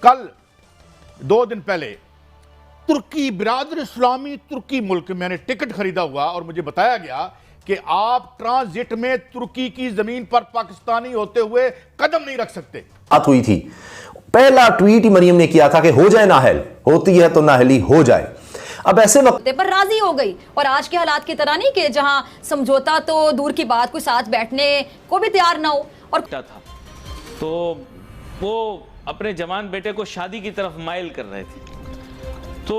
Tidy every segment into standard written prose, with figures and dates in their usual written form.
कल 2 दिन पहले तुर्की बिरादर इस्लामी तुर्की मुल्क में मैंने टिकट खरीदा हुआ और मुझे बताया गया कि आप ट्रांजिट में तुर्की की जमीन पर पाकिस्तानी होते हुए कदम नहीं रख सकते। बात हुई थी, पहला ट्वीट ही मरियम ने किया था कि हो जाए नाहल, होती है तो नाहली हो जाए। अब ऐसे वक्त पर राजी हो गई और आज के हालात की तरह नहीं कि जहां समझौता तो दूर की बात, कोई साथ बैठने को भी तैयार ना हो। और था तो वो अपने जवान बेटे को शादी की तरफ माइल कर रहे थे। तो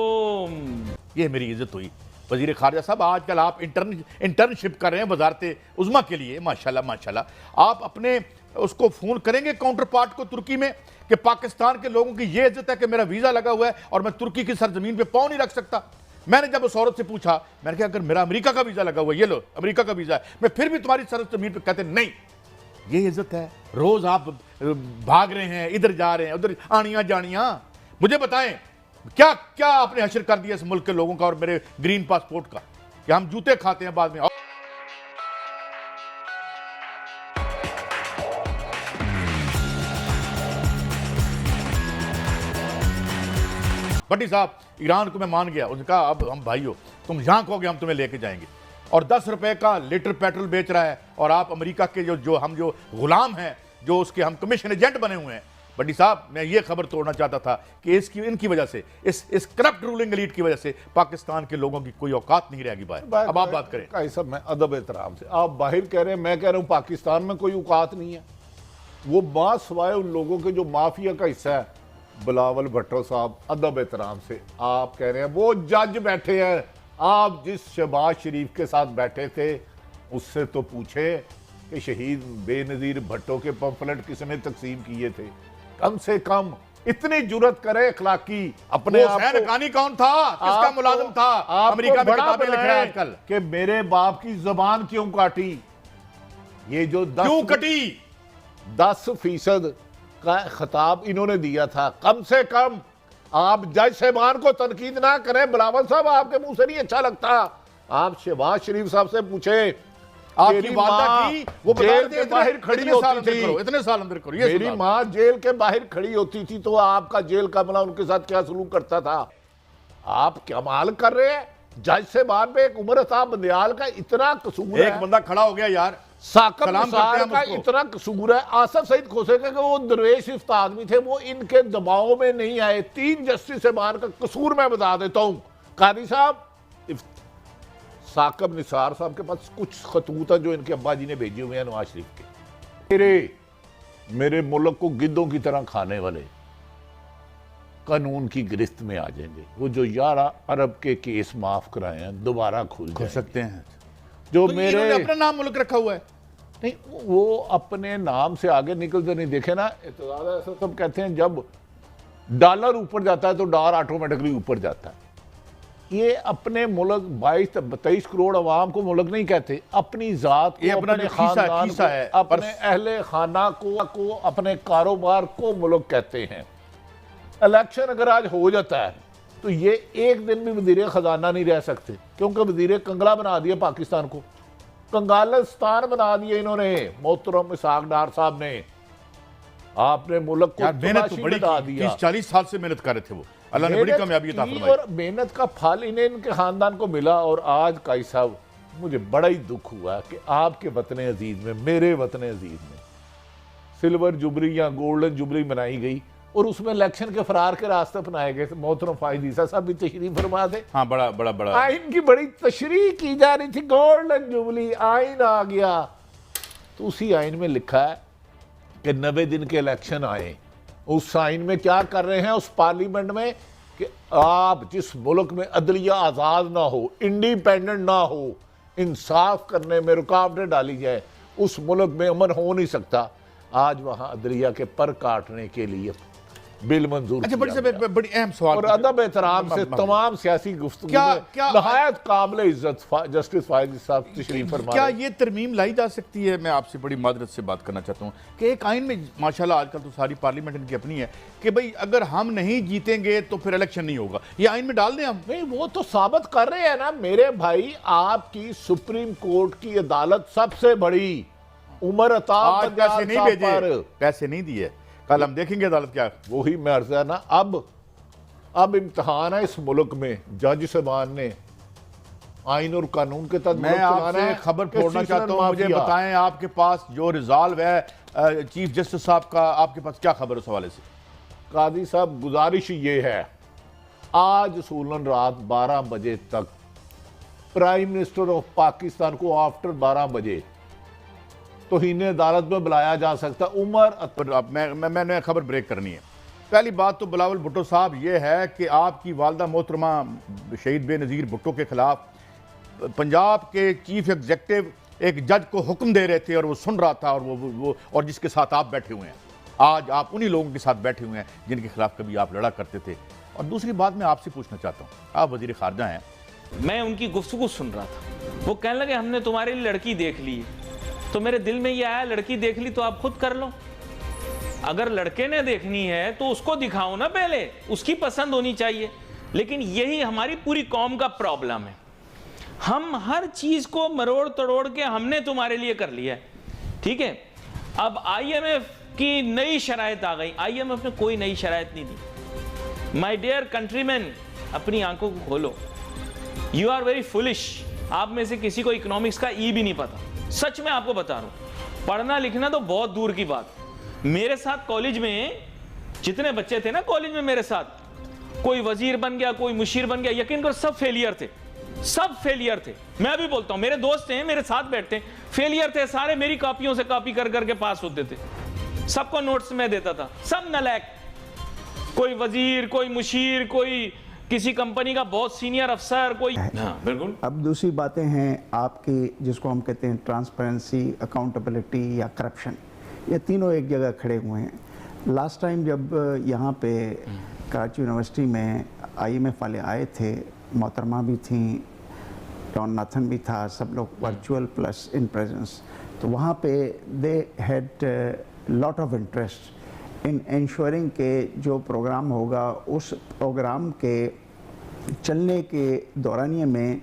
ये मेरी इज्जत हुई। वजीर खारजा साहब, आजकल आप इंटर्नशिप कर रहे हैं वजारत उज़्मा के लिए, माशाल्लाह माशाल्लाह। आप अपने उसको फोन करेंगे काउंटर पार्ट को तुर्की में कि पाकिस्तान के लोगों की ये इज्जत है कि मेरा वीजा लगा हुआ है और मैं तुर्की की सरजमीन पे पाँव नहीं रख सकता। मैंने जब उस औरत से पूछा, मैंने कहा अगर मेरा अमेरिका का वीजा लगा हुआ है, ये लो अमेरिका का वीजा है, मैं फिर भी तुम्हारी सरजमीन पे, कहते नहीं ये इज्जत है। रोज आप भाग रहे हैं, इधर जा रहे हैं, उधर आनियां जानियां। मुझे बताएं क्या क्या आपने हशर कर दिया इस मुल्क के लोगों का और मेरे ग्रीन पासपोर्ट का, कि हम जूते खाते हैं बाद में। भट्टी साहब, ईरान को मैं मान गया, उसने कहा अब हम भाई हो, तुम जहां कहोगे हम तुम्हें लेके जाएंगे। और 10 रुपए का लीटर पेट्रोल बेच रहा है और आप अमेरिका के जो हम जो गुलाम हैं, जो उसके हम कमीशन एजेंट बने हुए हैं। भट्टी साहब, मैं ये खबर तोड़ना चाहता था कि इनकी वजह से, इस करप्ट रूलिंग एलीट की वजह से पाकिस्तान के लोगों की कोई औकात नहीं रहेगी बाहर। अब आप बात करें। भाई साहब, मैं अदब एहतराम से, आप बाहर कह रहे हैं, मैं कह रहा हूं पाकिस्तान में कोई औकात नहीं है। वो बात सवाए उन लोगों के जो माफिया का हिस्सा है। बिलावल भट्टो साहब, अदब एहतराम से, आप कह रहे हैं वो जज बैठे हैं, आप जिस शहबाज शरीफ के साथ बैठे थे उससे तो पूछे कि शहीद बेनजीर भट्टो के पंफलेट किसने तकसीम किए थे। कम से कम इतनी जुर्रत करे अखलाकी अपने आप को। हक्कानी कौन था, किसका मुलाजिम था? अमेरिका में किताबें लिख रहा है आजकल कि मेरे बाप की जबान क्यों काटी। ये जो क्यों कटी? 10% का खिताब इन्होंने दिया था। कम से कम आप जज साहबान को तनकीद ना करें। बिलावल साहब, आपके मुंह से नहीं अच्छा लगता। आप शहबाज शरीफ साहब से पूछे, आपकी वालदा की वो जेल के बाहर खड़ी होती थी, इतने साल अंदर करो। मेरी माँ जेल के बाहर खड़ी होती थी तो आपका जेल का अमला उनके साथ क्या सलूक करता था। आप कमाल कर रहे हैं। जज साहबान पे एक उमर साहब बंदियाल का इतना कसूर है। एक बंदा खड़ा हो गया यार, साकब सलाम निसार करते का हैं इतना कसूर है। आसफ सईद खोसे का वो दरवेश इफ्त आदमी थे, वो इनके दबाव में नहीं आए। 3 जस्टिस साहबान का कसूर मैं बता देता हूं। कादी साहब, साकब निसार साहब के पास कुछ खतूत है जो इनके अब्बा जी ने भेजे हुए हैं नवाज शरीफ के। मेरे मुल्क को गिद्धों की तरह खाने वाले कानून की गिरफ्त में आ जाएंगे। वो जो 11 अरब के केस माफ कराए हैं दोबारा खुल सकते हैं। जो तो मेरे अपना नाम मुल्क रखा हुआ है, नहीं, वो अपने नाम से आगे निकलते नहीं। देखे ना, ऐसा सब कहते हैं जब डॉलर ऊपर जाता है तो डॉलर ऑटोमेटिकली ऊपर जाता है। ये अपने मुल्क 22-23 करोड़ अवाम को मुल्क नहीं कहते, अपनी जात को, अपने खानदान को, अपने अहले खाना को, अपने कारोबार को मुल्क कहते हैं। इलेक्शन अगर आज हो जाता है तो ये एक दिन भी वजीर खजाना नहीं रह सकते, क्योंकि वजीर कंगला बना दिया पाकिस्तान को, कंगालिस्तान बना दिया इन्होंने। मोहतरम इसहाक डार साहब ने आपने मुल्क को मेहनत तो बड़ी बता दिया। 30-40 साल से मेहनत कर रहे थे वो, अल्लाह ने बड़ी कामयाबी अता फरमाई और मेहनत का फल इन्हें इनके खानदान को मिला। और आज काई साहब, मुझे बड़ा ही दुख हुआ कि आपके वतन अजीज में, मेरे वतन अजीज में सिल्वर जुबली या गोल्डन जुबली मनाई गई और उसमें इलेक्शन के फरार के रास्ते अपनाए गए। मोहतरम फायद ईसा साहब भी तशरीफ फरमा थे। हाँ, बड़ा आइन की बड़ी तशरीह की जा रही थी, गोल्डन जुबली आइन आ गया। तो उसी आइन में लिखा है कि 90 दिन के इलेक्शन आए। उस आइन में क्या कर रहे हैं उस पार्लियामेंट में कि आप जिस मुल्क में अदलिया आज़ाद ना हो, इंडिपेंडेंट ना हो, इंसाफ करने में रुकावटें डाली जाए, उस मुल्क में अमन हो नहीं सकता। आज वहां अदलिया के पर काटने के लिए बिल मंजूर। अच्छा, बड़ी अहम सवाल और अदब एहतराम से तमाम सियासी गुफ्तगू नहायत काबिल इज्जत जस्टिस फायद साहब तशरीफ फरमा। क्या ये तरमीम लाई जा सकती है? मैं आपसे बड़ी मादरत से बात करना चाहता हूँ कि एक आइन में माशाल्लाह आजकल तो सारी पार्लियामेंट इनकी अपनी है कि भाई अगर हम नहीं जीतेंगे तो फिर इलेक्शन नहीं होगा, ये आइन में डाल दें हम। नहीं, वो तो साबित कर रहे हैं ना मेरे भाई। आपकी सुप्रीम कोर्ट की अदालत सबसे बड़ी, उमर अता पैसे नहीं भेजे, पैसे नहीं दिए। कल हम देखेंगे अदालत क्या। वही मैं अर्ज है ना, अब इम्तहान है इस मुल्क में, जज साहबान ने आइन और कानून के तहत मैं मुल्क चलाना आपसे है। खबर कि फोड़ना सिलसिला चाहता हूँ, मुझे माफिया। बताएं आपके पास जो रिजॉल्व है चीफ जस्टिस साहब का, आपके पास क्या खबर उस हवाले से? काजी साहब, गुजारिश ये है, आज सूलन रात 12 बजे तक प्राइम मिनिस्टर ऑफ पाकिस्तान को आफ्टर 12 बजे तौहीन अदालत में बुलाया जा सकता। पर अब मैंने खबर ब्रेक करनी है। पहली बात तो बिलावल भुट्टो साहब ये है कि आपकी वालदा मोहतरमा शहीद बेनज़ीर भुट्टो के खिलाफ पंजाब के चीफ एग्जेक्टिव एक जज को हुक्म दे रहे थे और वो सुन रहा था, और वो और जिसके साथ आप बैठे हुए हैं, आज आप उन्हीं लोगों के साथ बैठे हुए हैं जिनके खिलाफ कभी आप लड़ा करते थे। और दूसरी बात मैं आपसे पूछना चाहता हूँ, आप वजीर खारजा हैं, मैं उनकी गुफ्तगू सुन रहा था, वो कहने लगे हमने तुम्हारे लिए लड़की देख ली है। तो मेरे दिल में ये आया, लड़की देख ली तो आप खुद कर लो। अगर लड़के ने देखनी है तो उसको दिखाओ ना, पहले उसकी पसंद होनी चाहिए। लेकिन यही हमारी पूरी कौम का प्रॉब्लम है, हम हर चीज को मरोड़ तोड़ के हमने तुम्हारे लिए कर लिया है, ठीक है। अब IMF की नई शराइत आ गई, IMF ने कोई नई शराइत नहीं दी। माय डियर कंट्रीमैन, अपनी आंखों को खोलो, यू आर वेरी फुलिश। आप में से किसी को इकोनॉमिक्स का ई भी नहीं पता, सच में आपको बता रहा हूं। पढ़ना लिखना तो बहुत दूर की बात। मेरे साथ कॉलेज में जितने बच्चे थे ना कॉलेज में मेरे साथ, कोई वजीर बन गया, कोई मुशीर बन गया, यकीन करो सब फेलियर थे, सब फेलियर थे। मैं भी बोलता हूं, मेरे दोस्त हैं मेरे साथ बैठते हैं, फेलियर थे सारे, मेरी कॉपियों से कॉपी कर करके पास होते थे, सबको नोट्स में देता था, सब नालायक। कोई वजीर, कोई मुशीर, कोई किसी कंपनी का बहुत सीनियर अफसर, कोई। हाँ बिल्कुल। अब दूसरी बातें हैं आपकी, जिसको हम कहते हैं ट्रांसपेरेंसी, अकाउंटेबिलिटी या करप्शन, ये तीनों एक जगह खड़े हुए हैं। लास्ट टाइम जब यहाँ पे कराची यूनिवर्सिटी में IMF वाले आए थे, मोहतरमा भी थी, डॉन नाथन भी था, सब लोग वर्चुअल प्लस इन प्रेजेंस, तो वहाँ पे they had lot of interest in ensuring के जो प्रोग्राम होगा उस प्रोग्राम के चलने के दौरानिए में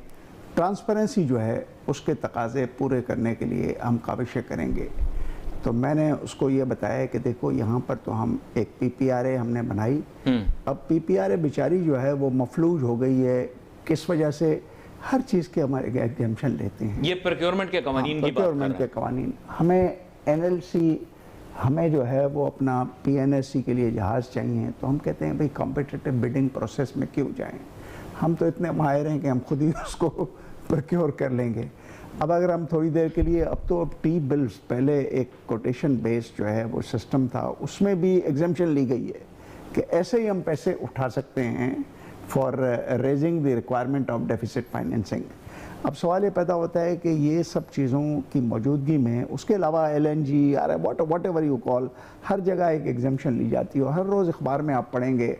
ट्रांसपेरेंसी जो है उसके तकाजे पूरे करने के लिए हम काविशें करेंगे। तो मैंने उसको ये बताया कि देखो यहाँ पर तो हम एक PPRA हमने बनाई, अब PPRA बेचारी जो है वो मफलूज हो गई है, किस वजह से, हर चीज़ के हमारे एग्जेम्पशन लेते हैं। ये प्रोक्योरमेंट के कवानीन की बात कर प्रोक्योरमेंट के कवानीन, हमें NLC, हमें जो है वो अपना PNSC के लिए जहाज़ चाहिए, तो हम कहते हैं भाई कॉम्पिटिटिव बिडिंग प्रोसेस में क्यों जाएं, हम तो इतने माहिर हैं कि हम खुद ही उसको प्रोक्योर कर लेंगे। अब अगर हम थोड़ी देर के लिए, अब तो अब T-बिल्स, पहले एक कोटेशन बेस्ड जो है वो सिस्टम था, उसमें भी एग्जेम्पशन ली गई है कि ऐसे ही हम पैसे उठा सकते हैं for raising the requirement of deficit financing. अब सवाल ये पैदा होता है कि ये सब चीज़ों की मौजूदगी में, उसके अलावा LNG या वॉट एवर यू कॉल, हर जगह एक एग्जेम्पशन ली जाती है, और हर रोज़ अखबार में आप पढ़ेंगे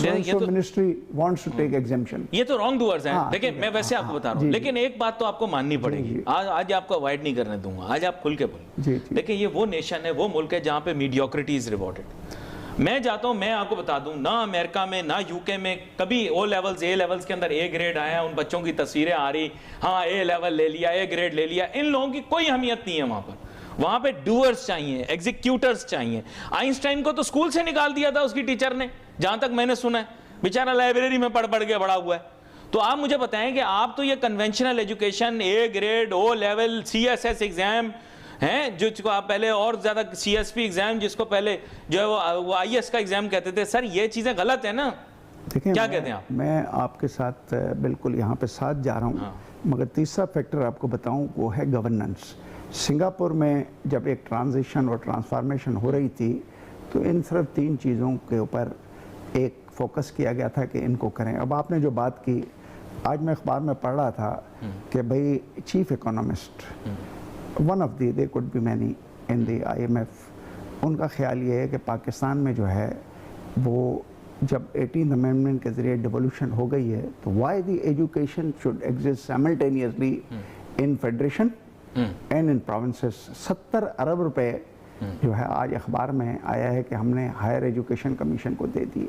ministry wants to take exemption. ये तो रॉन्ग डूअर्स हैं। हाँ, देखिए मैं वैसे आपको बता रहा हूँ, लेकिन एक बात तो आपको माननी पड़ेगी, आज आपको अवॉइड नहीं करने दूंगा, आज आप खुल के बोलिए। देखिए ये वो नेशन है, वो मुल्क है जहाँ पे मीडियोक्रिटी इज रिवॉर्डेड। मैं जाता हूँ, मैं आपको बता दूं, ना अमेरिका में ना UK में कभी A लेवल्स के अंदर A ग्रेड आया, उन बच्चों की तस्वीरें आ रही, हाँ A लेवल ले लिया, A ग्रेड ले लिया, इन लोगों की कोई अहमियत नहीं है वहां पर। वहां पे डूअर्स चाहिए, एग्जीक्यूटर्स चाहिए। आइंस्टाइन को तो स्कूल से निकाल दिया था उसकी टीचर ने, जहां तक मैंने सुना है, बेचारा लाइब्रेरी में पढ़ के बड़ा हुआ है। तो आप मुझे बताएं कि आप तो ये conventional education, A grade, O level, CSS exam हैं, जिसको आप पहले और ज्यादा CSP एग्जाम, जिसको पहले जो है वो IS का एग्जाम कहते थे, सर ये चीजें गलत है ना। देखिए क्या कहते हैं आप? मैं आपके साथ बिल्कुल यहाँ पे साथ जा रहा हूँ। हाँ। मगर तीसरा फैक्टर आपको बताऊँ, वो है गवर्नेंस। सिंगापुर में जब एक ट्रांजिशन और ट्रांसफॉर्मेशन हो रही थी, तो इन सिर्फ 3 चीज़ों के ऊपर एक फोकस किया गया था कि इनको करें। अब आपने जो बात की, आज मैं अखबार में पढ़ रहा था कि भाई chief economist, one of the, they could be many in the IMF, उनका ख्याल ये है कि पाकिस्तान में जो है वो जब 18th अमेंडमेंट के ज़रिए डिवोल्यूशन हो गई है, तो why the education should exist simultaneously in federation and in provinces. 70 अरब रुपए जो है आज अखबार में आया है कि हमने हायर एजुकेशन कमीशन को दे दिए।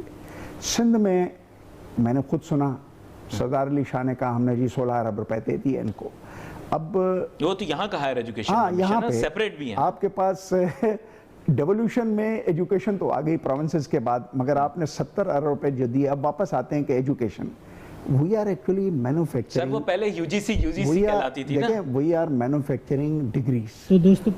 सिंध में मैंने खुद सुना, सरदार अली शाह ने कहा हमने जी 16 अरब रुपए दे दिए इनको। अब वो तो यहाँ का हायर एजुकेशन, हाँ, यहाँ पे सेपरेट भी है। आपके पास डेवोल्यूशन में एजुकेशन तो आ गई प्रोविंसेस के बाद, मगर आपने 70 अरब रुपए जो दिए, अब वापस आते हैं कि education, we are actually manufacturing. Sir वो पहले यूजीसी कहलाती थी ना। We are manufacturing degrees. तो दोस्तों